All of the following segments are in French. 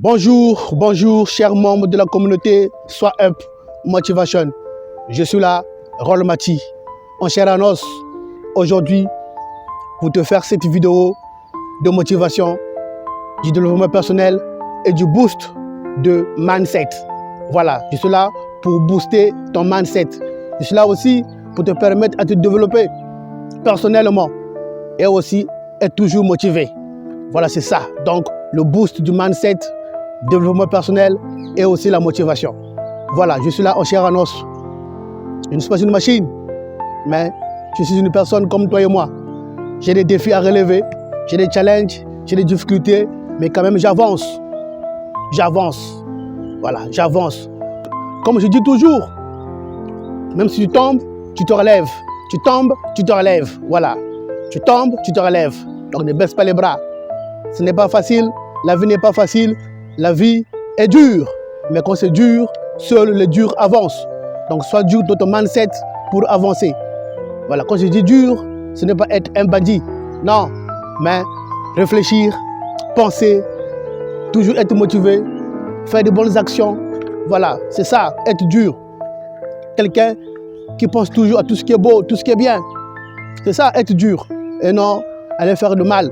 Bonjour, bonjour, chers membres de la communauté Sois Up Motivation. Je suis là, Rol Mati, en chair et en os, aujourd'hui, pour te faire cette vidéo de motivation, du développement personnel et du boost de mindset. Voilà, je suis là pour booster ton mindset. Je suis là aussi pour te permettre de te développer personnellement et aussi être toujours motivé. Voilà, c'est ça. Donc, le boost du mindset, développement personnel et aussi la motivation. Voilà, je suis là en chair et en os. Je ne suis pas une machine, mais je suis une personne comme toi et moi. J'ai des défis à relever, j'ai des challenges, j'ai des difficultés, mais quand même j'avance. J'avance. Voilà, j'avance. Comme je dis toujours, même si tu tombes, tu te relèves. Tu tombes, tu te relèves. Voilà. Tu tombes, tu te relèves. Donc ne baisse pas les bras. Ce n'est pas facile, la vie n'est pas facile, la vie est dure. Mais quand c'est dur, seuls les durs avancent. Donc sois dur dans ton mindset pour avancer. Voilà, quand je dis dur, ce n'est pas être un bandit. Non, mais réfléchir, penser, toujours être motivé, faire de bonnes actions. Voilà, c'est ça, être dur. Quelqu'un qui pense toujours à tout ce qui est beau, tout ce qui est bien. C'est ça, être dur. Et non, aller faire du mal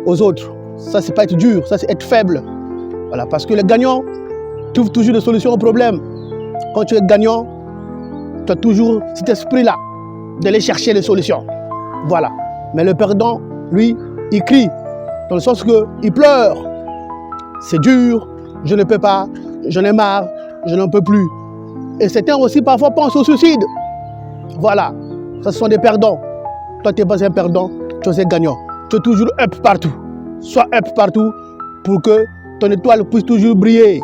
aux autres. Ça, c'est pas être dur, ça, c'est être faible. Voilà, parce que les gagnants trouvent toujours des solutions aux problèmes. Quand tu es gagnant, tu as toujours cet esprit-là d'aller chercher les solutions. Voilà. Mais le perdant, lui, il crie, dans le sens qu'il pleure. C'est dur, je ne peux pas, j'en ai marre, je n'en peux plus. Et certains aussi parfois pensent au suicide. Voilà, ce sont des perdants. Toi, tu n'es pas un perdant, tu es un gagnant. Tu es toujours up partout. Sois up partout pour que ton étoile puisse toujours briller.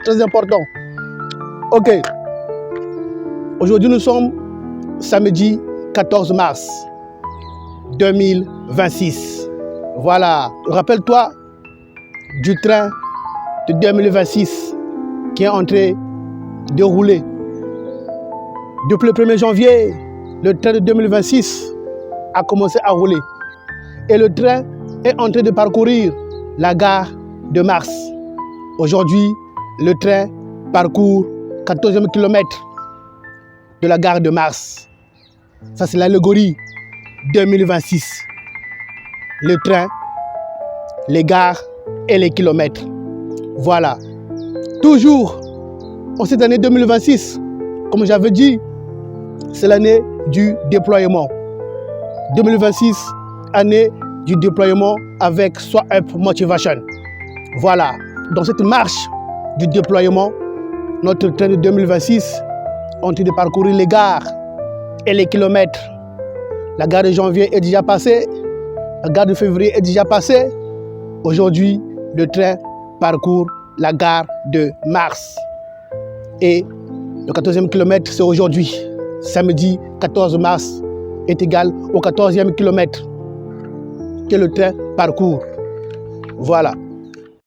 Très important. Ok. Aujourd'hui, nous sommes samedi 14 mars 2026. Voilà. Rappelle-toi du train de 2026 qui est en train de rouler. Depuis le 1er janvier, le train de 2026 a commencé à rouler. Et le train est en train de parcourir la gare de Mars. Aujourd'hui, le train parcourt 14e kilomètre de la gare de Mars. Ça, c'est l'allégorie 2026. Le train, les gares et les kilomètres. Voilà. Toujours en cette année 2026, comme j'avais dit, c'est l'année du déploiement. 2026, année du déploiement avec Sois Up Motivation. Voilà. Dans cette marche du déploiement, notre train de 2026 ont été de parcourir les gares et les kilomètres. La gare de janvier est déjà passée, la gare de février est déjà passée. Aujourd'hui, le train parcourt la gare de Mars. Et le 14e kilomètre, c'est aujourd'hui. Samedi 14 mars est égal au 14e kilomètre que le train parcourt. Voilà.